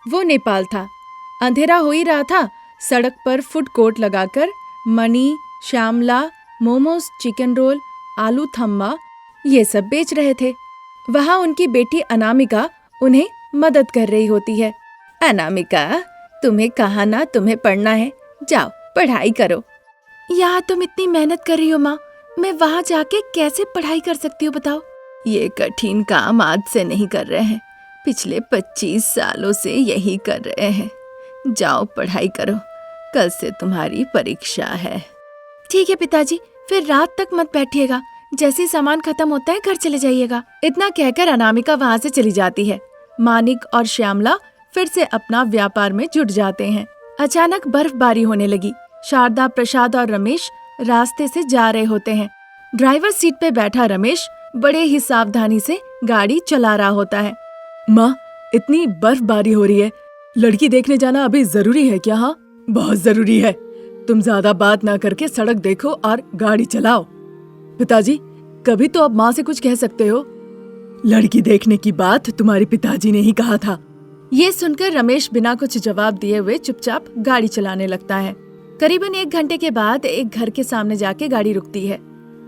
वो नेपाल था। अंधेरा हो ही रहा था। सड़क पर फूड कोर्ट लगाकर मनी, श्यामला, मोमोज, चिकन रोल, आलू थम्मा ये सब बेच रहे थे। वहाँ उनकी बेटी अनामिका उन्हें मदद कर रही होती है। अनामिका, तुम्हें कहा ना तुम्हें पढ़ना है, जाओ पढ़ाई करो। यहाँ तुम इतनी मेहनत कर रही हो माँ, मैं वहाँ जाके कैसे पढ़ाई कर सकती हूँ बताओ। ये कठिन काम आज से नहीं कर रहे हैं, पिछले 25 सालों से यही कर रहे हैं। जाओ पढ़ाई करो, कल से तुम्हारी परीक्षा है। ठीक है पिताजी, फिर रात तक मत बैठिएगा, जैसे सामान खत्म होता है घर चले जाइएगा। इतना कहकर अनामिका वहाँ से चली जाती है। मानिक और श्यामला फिर से अपना व्यापार में जुट जाते हैं। अचानक बर्फबारी होने लगी। शारदा, प्रसाद और रमेश रास्ते से जा रहे होते हैं। ड्राइवर सीट पे बैठा रमेश बड़े ही सावधानी से गाड़ी चला रहा होता है। माँ, इतनी बर्फबारी हो रही है, लड़की देखने जाना अभी जरूरी है क्या? हाँ, बहुत जरूरी है। तुम ज्यादा बात ना करके सड़क देखो और गाड़ी चलाओ। पिताजी, कभी तो अब माँ से कुछ कह सकते हो। लड़की देखने की बात तुम्हारे पिताजी ने ही कहा था। ये सुनकर रमेश बिना कुछ जवाब दिए हुए चुपचाप गाड़ी चलाने लगता है। करीबन 1 घंटे के बाद एक घर के सामने जाके गाड़ी रुकती है।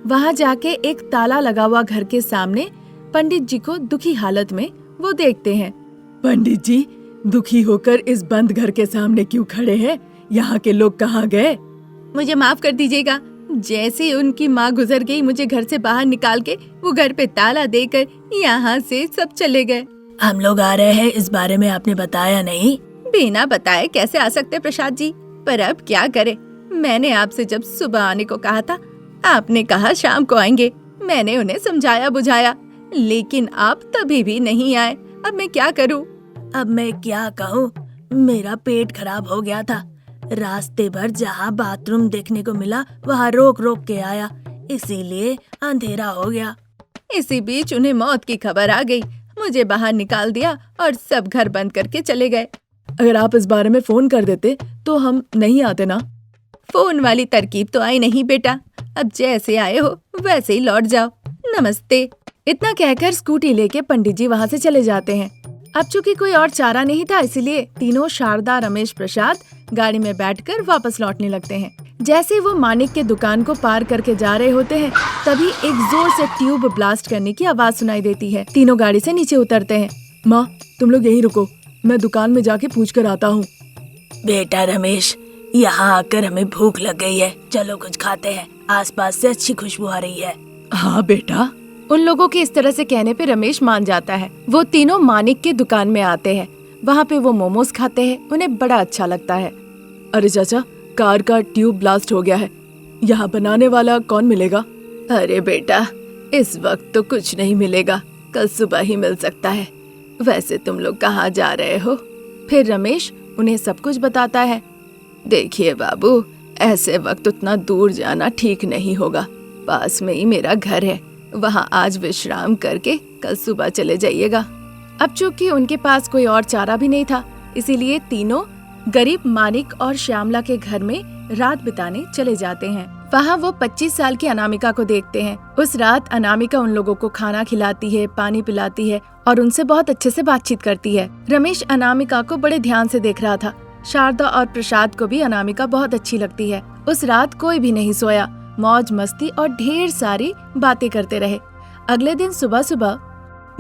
वहाँ जाके एक ताला लगा हुआ घर के सामने पंडित जी को दुखी हालत में वो देखते हैं। पंडित जी, दुखी होकर इस बंद घर के सामने क्यों खड़े हैं? यहाँ के लोग कहाँ गए? मुझे माफ कर दीजिएगा, जैसे उनकी माँ गुजर गई मुझे घर से बाहर निकाल के वो घर पे ताला देकर यहाँ से सब चले गए। हम लोग आ रहे हैं, इस बारे में आपने बताया नहीं? बिना बताए कैसे आ सकते प्रसाद जी, पर अब क्या करे। मैंने आपसे जब सुबह आने को कहा था, आपने कहा शाम को आएंगे। मैंने उन्हें समझाया बुझाया, लेकिन आप तभी भी नहीं आए। अब मैं क्या करूँ? अब मैं क्या कहूँ, मेरा पेट खराब हो गया था। रास्ते भर जहाँ बाथरूम देखने को मिला वहाँ रोक रोक के आया, इसीलिए अंधेरा हो गया। इसी बीच उन्हें मौत की खबर आ गई, मुझे बाहर निकाल दिया और सब घर बंद करके चले गए। अगर आप इस बारे में फोन कर देते तो हम नहीं आते ना। फोन वाली तरकीब तो आई नहीं बेटा, अब जैसे आए हो वैसे ही लौट जाओ। नमस्ते। इतना कहकर स्कूटी लेके पंडित जी वहाँ से चले जाते हैं। अब चूंकि कोई और चारा नहीं था, इसीलिए तीनों शारदा, रमेश, प्रसाद गाड़ी में बैठकर वापस लौटने लगते हैं। जैसे वो मानिक के दुकान को पार करके जा रहे होते हैं, तभी एक जोर से ट्यूब ब्लास्ट करने की आवाज सुनाई देती है। तीनों गाड़ी से नीचे उतरते हैं। माँ, तुम लोग यहीं रुको, मैं दुकान में जाके पूछ कर आता हूँ। बेटा रमेश, यहाँ आकर हमें भूख लग गई है, चलो कुछ खाते हैं, आसपास से अच्छी खुशबू आ रही है। हाँ बेटा। उन लोगों के इस तरह से कहने पे रमेश मान जाता है। वो तीनों मानिक के दुकान में आते हैं। वहाँ पे वो मोमोज खाते हैं, उन्हें बड़ा अच्छा लगता है। अरे चाचा, कार का ट्यूब ब्लास्ट हो गया है, यहाँ बनाने वाला कौन मिलेगा? अरे बेटा, इस वक्त तो कुछ नहीं मिलेगा, कल सुबह ही मिल सकता है। वैसे तुम लोग कहाँ जा रहे हो? फिर रमेश उन्हें सब कुछ बताता है। देखिए बाबू, ऐसे वक्त उतना दूर जाना ठीक नहीं होगा। पास में ही मेरा घर है, वहाँ आज विश्राम करके कल सुबह चले जाइएगा। अब चूंकि उनके पास कोई और चारा भी नहीं था, इसीलिए तीनों गरीब मानिक और श्यामला के घर में रात बिताने चले जाते हैं। वहाँ वो 25 साल की अनामिका को देखते हैं। उस रात अनामिका उन लोगों को खाना खिलाती है, पानी पिलाती है और उनसे बहुत अच्छे से बातचीत करती है। रमेश अनामिका को बड़े ध्यान से देख रहा था। शारदा और प्रसाद को भी अनामिका बहुत अच्छी लगती है। उस रात कोई भी नहीं सोया, मौज मस्ती और ढेर सारी बातें करते रहे। अगले दिन सुबह सुबह,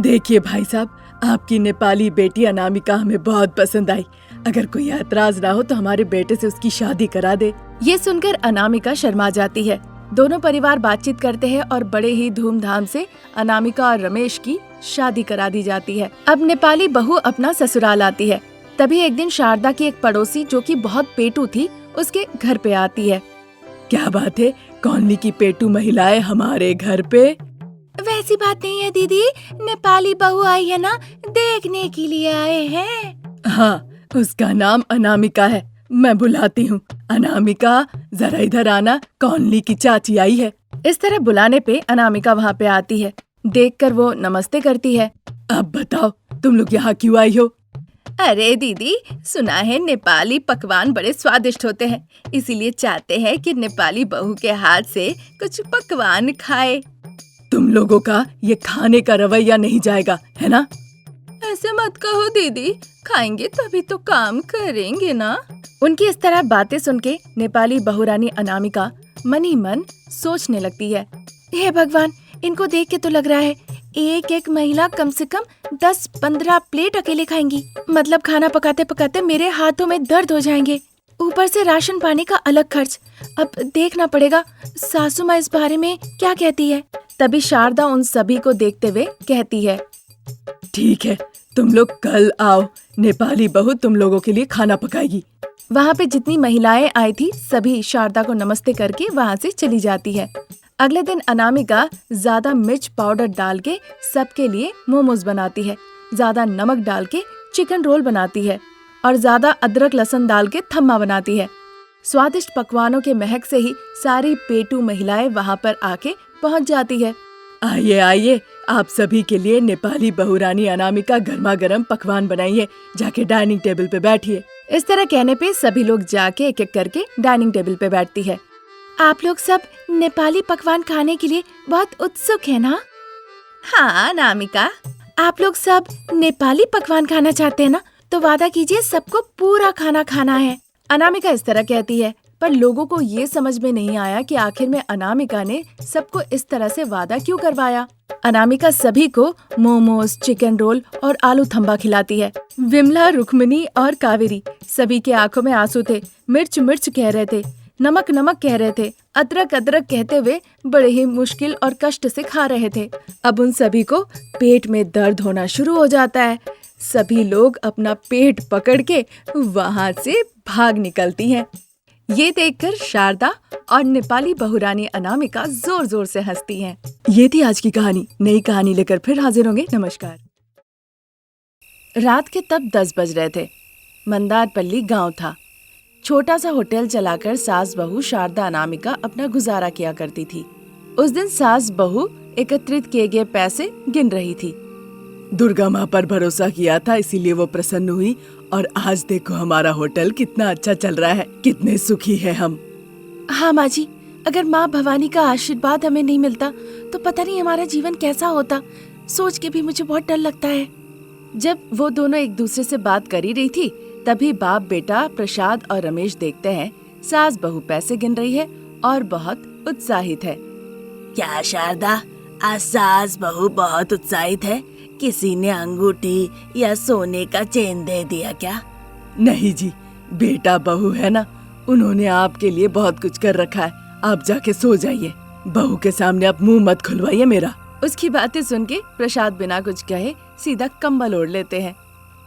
देखिए भाई साहब, आपकी नेपाली बेटी अनामिका हमें बहुत पसंद आई। अगर कोई ऐतराज ना हो तो हमारे बेटे से उसकी शादी करा दे। ये सुनकर अनामिका शर्मा जाती है। दोनों परिवार बातचीत करते हैं और बड़े ही धूमधाम से अनामिका और रमेश की शादी करा दी जाती है। अब नेपाली बहू अपना ससुराल आती है। तभी एक दिन शारदा की एक पड़ोसी, जो कि बहुत पेटू थी, उसके घर पे आती है। क्या बात है, कॉलोनी की पेटू महिलाएं हमारे घर पे? वैसी बात नहीं है दीदी, नेपाली बहू आई है ना, देखने के लिए आए हैं। हाँ, उसका नाम अनामिका है, मैं बुलाती हूँ। अनामिका, जरा इधर आना, कॉलोनी की चाची आई है। इस तरह बुलाने पे अनामिका वहाँ पे आती है। देखकर वो नमस्ते करती है। अब बताओ, तुम लोग यहाँ क्यों आई हो? अरे दीदी, सुना है नेपाली पकवान बड़े स्वादिष्ट होते हैं, इसीलिए चाहते हैं कि नेपाली बहू के हाथ से कुछ पकवान खाए। तुम लोगों का ये खाने का रवैया नहीं जाएगा, है ना? ऐसे मत कहो दीदी, खाएंगे तभी तो काम करेंगे ना। उनकी इस तरह बातें सुन के नेपाली बहुरानी अनामिका मन ही मन सोचने लगती है, हे भगवान, इनको देख के तो लग रहा है एक एक महिला कम से कम 10-15 प्लेट अकेले खाएंगी। मतलब खाना पकाते पकाते मेरे हाथों में दर्द हो जाएंगे। ऊपर से राशन पानी का अलग खर्च। अब देखना पड़ेगा सासू माँ इस बारे में क्या कहती है। तभी शारदा उन सभी को देखते हुए कहती है, ठीक है, तुम लोग कल आओ, नेपाली बहू तुम लोगों के लिए खाना पकाएगी। वहाँ पे जितनी महिलाएं आई थी सभी शारदा को नमस्ते करके वहाँ से चली जाती है। अगले दिन अनामिका ज्यादा मिर्च पाउडर डाल के सबके लिए मोमोज बनाती है, ज्यादा नमक डाल के चिकन रोल बनाती है और ज्यादा अदरक लहसुन डाल के थम्मा बनाती है। स्वादिष्ट पकवानों के महक से ही सारी पेटू महिलाएं वहाँ पर आके पहुँच जाती है। आइए आइए, आप सभी के लिए नेपाली बहुरानी अनामिका गर्मा गर्म पकवान बनाई है, जाके डाइनिंग टेबल पे बैठिए। इस तरह कहने पे सभी लोग जाके एक एक करके डाइनिंग टेबल पे बैठती है। आप लोग सब नेपाली पकवान खाने के लिए बहुत उत्सुक है ना? हाँ अनामिका, आप लोग सब नेपाली पकवान खाना चाहते हैं ना, तो वादा कीजिए सबको पूरा खाना खाना है। अनामिका इस तरह कहती है, पर लोगों को ये समझ में नहीं आया कि आखिर में अनामिका ने सबको इस तरह से वादा क्यों करवाया। अनामिका सभी को मोमोज, चिकन रोल और आलू थम्बा खिलाती है। विमला, रुक्मिणी और कावेरी सभी के आंखों में आंसू थे। मिर्च मिर्च कह रहे थे, नमक नमक कह रहे थे, अदरक अदरक कहते हुए बड़े ही मुश्किल और कष्ट से खा रहे थे। अब उन सभी को पेट में दर्द होना शुरू हो जाता है। सभी लोग अपना पेट पकड़ के वहाँ से भाग निकलती हैं। ये देखकर शारदा और नेपाली बहुरानी अनामिका जोर जोर से हंसती हैं। ये थी आज की कहानी। नई कहानी लेकर फिर हाजिर होंगे। नमस्कार। रात के तब 10 बज रहे थे। मंदारपल्ली गांव था। छोटा सा होटल चलाकर सास बहू शारदा अनामिका अपना गुजारा किया करती थी। उस दिन सास बहू एकत्रित किए गए पैसे गिन रही थी। दुर्गा माँ पर भरोसा किया था, इसीलिए वो प्रसन्न हुई और आज देखो हमारा होटल कितना अच्छा चल रहा है, कितने सुखी है हम। हाँ माँ जी, अगर माँ भवानी का आशीर्वाद हमें नहीं मिलता तो पता नहीं हमारा जीवन कैसा होता। सोच के भी मुझे बहुत डर लगता है। जब वो दोनों एक दूसरे से बात कर ही रही थी, तभी बाप बेटा प्रसाद और रमेश देखते हैं सास बहू पैसे गिन रही है और बहुत उत्साहित है। क्या शारदा, आज सास बहू बहुत उत्साहित है? किसी ने अंगूठी या सोने का चेन दे दिया क्या? नहीं जी, बेटा बहू है ना, उन्होंने आपके लिए बहुत कुछ कर रखा है। आप जाके सो जाइए, बहू के सामने आप मुंह मत खुलवाइए मेरा। उसकी बातें सुन के प्रसाद बिना कुछ कहे सीधा कंबल ओढ़ लेते हैं।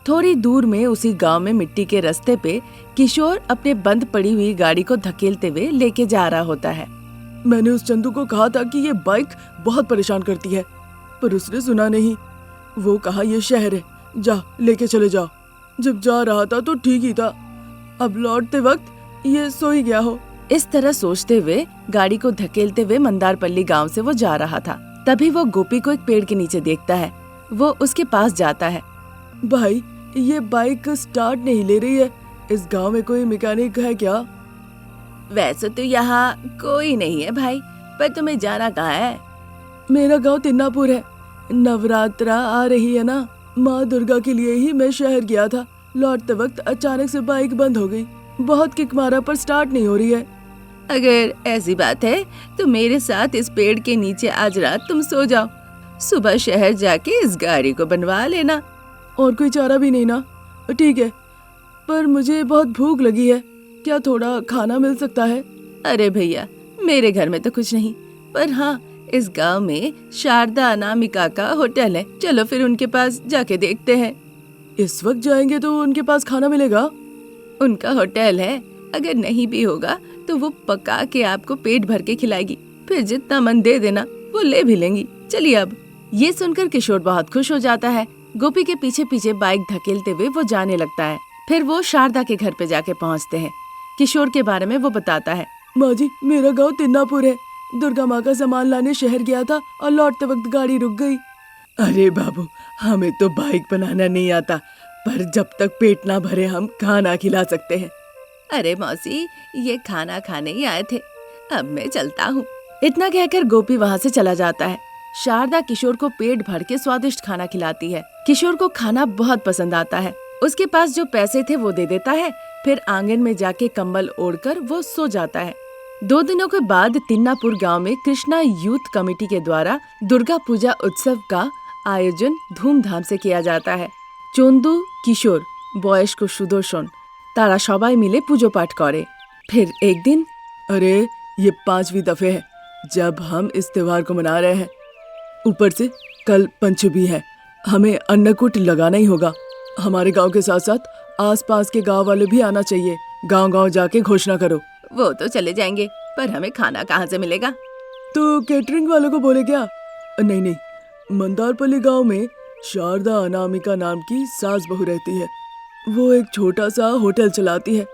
थोड़ी दूर में उसी गांव में मिट्टी के रास्ते पे किशोर अपने बंद पड़ी हुई गाड़ी को धकेलते हुए लेके जा रहा होता है। मैंने उस चंदू को कहा था कि ये बाइक बहुत परेशान करती है, पर उसने सुना नहीं। वो कहा ये शहर है, जा लेके चले जाओ। जब जा रहा था तो ठीक ही था, अब लौटते वक्त ये सो ही गया हो। इस तरह सोचते हुए गाड़ी को धकेलते हुए मंदारपल्ली गांव से वो जा रहा था। तभी वो गोपी को एक पेड़ के नीचे देखता है। वो उसके पास जाता है। भाई, ये बाइक स्टार्ट नहीं ले रही है, इस गांव में कोई मैकेनिक है क्या? वैसे तो यहाँ कोई नहीं है भाई, पर तुम्हें जाना कहाँ है? मेरा गांव तिन्नापुर है। नवरात्रा आ रही है ना, माँ दुर्गा के लिए ही मैं शहर गया था। लौटते वक्त अचानक से बाइक बंद हो गई। बहुत किक मारा पर स्टार्ट नहीं हो रही है। अगर ऐसी बात है तो मेरे साथ इस पेड़ के नीचे आज रात तुम सो जाओ। सुबह शहर जाके इस गाड़ी को बनवा लेना। और कोई चारा भी नहीं ना? ठीक है, पर मुझे बहुत भूख लगी है, क्या थोड़ा खाना मिल सकता है? अरे भैया, मेरे घर में तो कुछ नहीं, पर हाँ इस गांव में शारदा अनामिका का होटल है। चलो फिर उनके पास जाके देखते हैं। इस वक्त जाएंगे तो उनके पास खाना मिलेगा? उनका होटल है, अगर नहीं भी होगा तो वो पका के आपको पेट भर के खिलाएगी। फिर जितना मन दे देना वो ले भी लेंगी। चलिए अब। ये सुनकर किशोर बहुत खुश हो जाता है। गोपी के पीछे पीछे बाइक धकेलते हुए वो जाने लगता है। फिर वो शारदा के घर पे जाके पहुंचते हैं। किशोर के बारे में वो बताता है। माँ जी, मेरा गांव तिन्नापुर है। दुर्गा माँ का सामान लाने शहर गया था और लौटते वक्त गाड़ी रुक गई। अरे बाबू, हमें तो बाइक बनाना नहीं आता, पर जब तक पेट ना भरे हम खाना खिला सकते हैं। अरे मौसी, ये खाना खाने ही आए थे, अब मैं चलता हूँ। इतना कहकर गोपी वहाँ से चला जाता है। शारदा किशोर को पेट भर के स्वादिष्ट खाना खिलाती है। किशोर को खाना बहुत पसंद आता है। उसके पास जो पैसे थे वो दे देता है। फिर आंगन में जाके कंबल ओढ़कर वो सो जाता है। 2 दिनों के बाद तिन्नापुर गांव में कृष्णा यूथ कमेटी के द्वारा दुर्गा पूजा उत्सव का आयोजन धूमधाम से किया जाता है। चंदू किशोर বয়স্ক সুদর্শন তারা সবাই মিলে পুজো পাঠ করে। फिर एक दिन अरे ये 5वीं दफे है जब हम इस त्योहार को मना रहे हैं। ऊपर से कल पंचमी है, हमें अन्नकूट लगाना ही होगा। हमारे गांव के साथ साथ आसपास के गांव वाले भी आना चाहिए। गांव-गांव जाके घोषणा करो। वो तो चले जाएंगे, पर हमें खाना कहाँ से मिलेगा? तो कैटरिंग वालों को बोले क्या? नहीं, मंदारपल्ली गांव में शारदा अनामिका नाम की सास बहू रहती है। वो एक छोटा सा होटल चलाती है।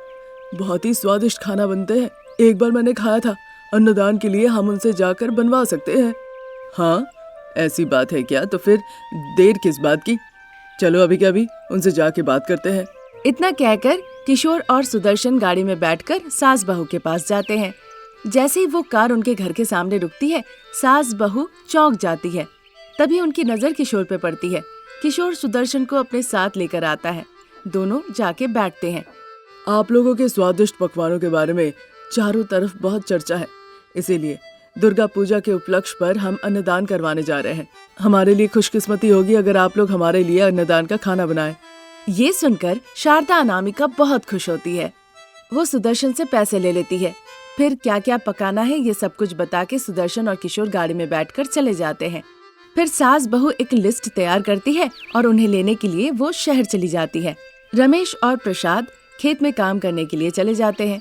बहुत ही स्वादिष्ट खाना बनते हैं। एक बार मैंने खाया था। अन्नदान के लिए हम उनसे जाकर बनवा सकते हैं। हाँ, ऐसी बात है क्या? तो फिर देर किस बात की? चलो अभी के अभी उनसे जाके बात करते हैं। इतना कहकर किशोर और सुदर्शन गाड़ी में बैठकर सास बहू के पास जाते हैं। जैसे ही वो कार उनके घर के सामने रुकती है, सास बहू चौंक जाती है। तभी उनकी नजर किशोर पे पड़ती है। किशोर सुदर्शन को अपने साथ लेकर आता है। दोनों जाके बैठते हैं। आप लोगों के स्वादिष्ट पकवानों के बारे में चारों तरफ बहुत चर्चा है, इसीलिए दुर्गा पूजा के उपलक्ष्य पर हम अन्नदान करवाने जा रहे हैं। हमारे लिए खुशकिस्मती होगी अगर आप लोग हमारे लिए अन्नदान का खाना बनाएं। ये सुनकर शारदा अनामिका बहुत खुश होती है। वो सुदर्शन से पैसे ले लेती है। फिर क्या क्या पकाना है ये सब कुछ बता के सुदर्शन और किशोर गाड़ी में बैठकर चले जाते हैं। फिर सास बहू एक लिस्ट तैयार करती है और उन्हें लेने के लिए वो शहर चली जाती है। रमेश और प्रसाद खेत में काम करने के लिए चले जाते हैं।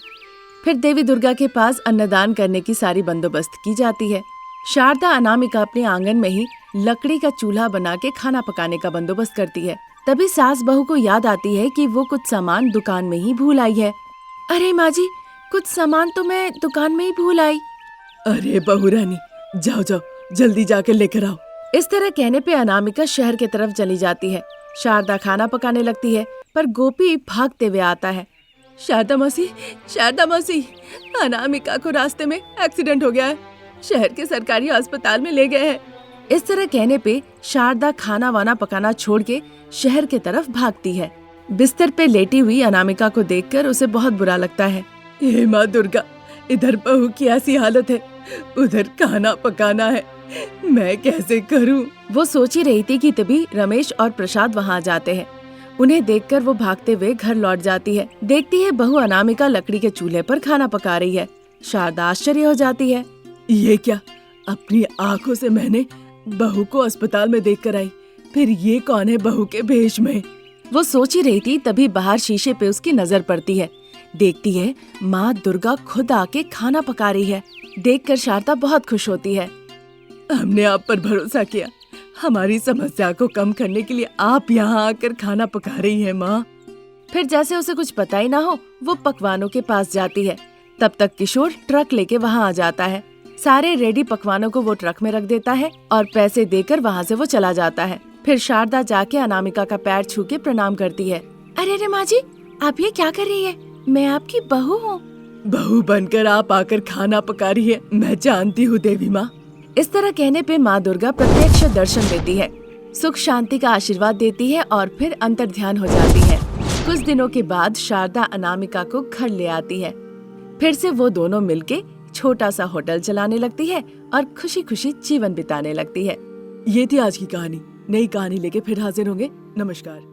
फिर देवी दुर्गा के पास अन्नदान करने की सारी बंदोबस्त की जाती है। शारदा अनामिका अपने आंगन में ही लकड़ी का चूल्हा बना के खाना पकाने का बंदोबस्त करती है। तभी सास बहू को याद आती है कि वो कुछ सामान दुकान में ही भूल आई है। अरे माँ जी, कुछ सामान तो मैं दुकान में ही भूल आई। अरे बहू रानी, जाओ जल्दी जाकर लेकर आओ। इस तरह कहने पे अनामिका शहर की तरफ चली जाती है। शारदा खाना पकाने लगती है, पर गोपी भागते हुए आता है। शारदा मौसी, अनामिका को रास्ते में एक्सीडेंट हो गया है। शहर के सरकारी अस्पताल में ले गए हैं। इस तरह कहने पे शारदा खाना वाना पकाना छोड़ के शहर की तरफ भागती है। बिस्तर पे लेटी हुई अनामिका को देखकर उसे बहुत बुरा लगता है। हे माँ दुर्गा, इधर बहू की ऐसी हालत है, उधर खाना पकाना है, मैं कैसे करूं? वो सोच ही रही थी कि तभी रमेश और प्रसाद वहाँ जाते हैं। उन्हें देखकर वो भागते हुए घर लौट जाती है। देखती है बहू अनामिका लकड़ी के चूल्हे पर खाना पका रही है। शारदा आश्चर्य हो जाती है। ये क्या? अपनी आंखों से मैंने बहू को अस्पताल में देखकर आई, फिर ये कौन है बहू के भेष में? वो सोच ही रही थी तभी बाहर शीशे पे उसकी नजर पड़ती है। देखती है माँ दुर्गा खुद आके खाना पका रही है। देखकर शारदा बहुत खुश होती है। हमने आप पर भरोसा किया, हमारी समस्या को कम करने के लिए आप यहाँ आकर खाना पका रही हैं माँ। फिर जैसे उसे कुछ पता ही ना हो, वो पकवानों के पास जाती है। तब तक किशोर ट्रक लेके वहाँ आ जाता है। सारे रेडी पकवानों को वो ट्रक में रख देता है और पैसे देकर वहाँ से वो चला जाता है। फिर शारदा जाके अनामिका का पैर छू के प्रणाम करती है। अरे माँ जी, आप ये क्या कर रही है? मैं आपकी बहू हूँ। बहू बनकर आप आकर खाना पका रही है, मैं जानती हूँ देवी माँ। इस तरह कहने पे माँ दुर्गा प्रत्यक्ष दर्शन देती है, सुख शांति का आशीर्वाद देती है और फिर अंतर्ध्यान हो जाती है। कुछ दिनों के बाद शारदा अनामिका को घर ले आती है। फिर से वो दोनों मिलके छोटा सा होटल चलाने लगती है और खुशी खुशी जीवन बिताने लगती है। ये थी आज की कहानी। नई कहानी लेके फिर हाजिर होंगे। नमस्कार।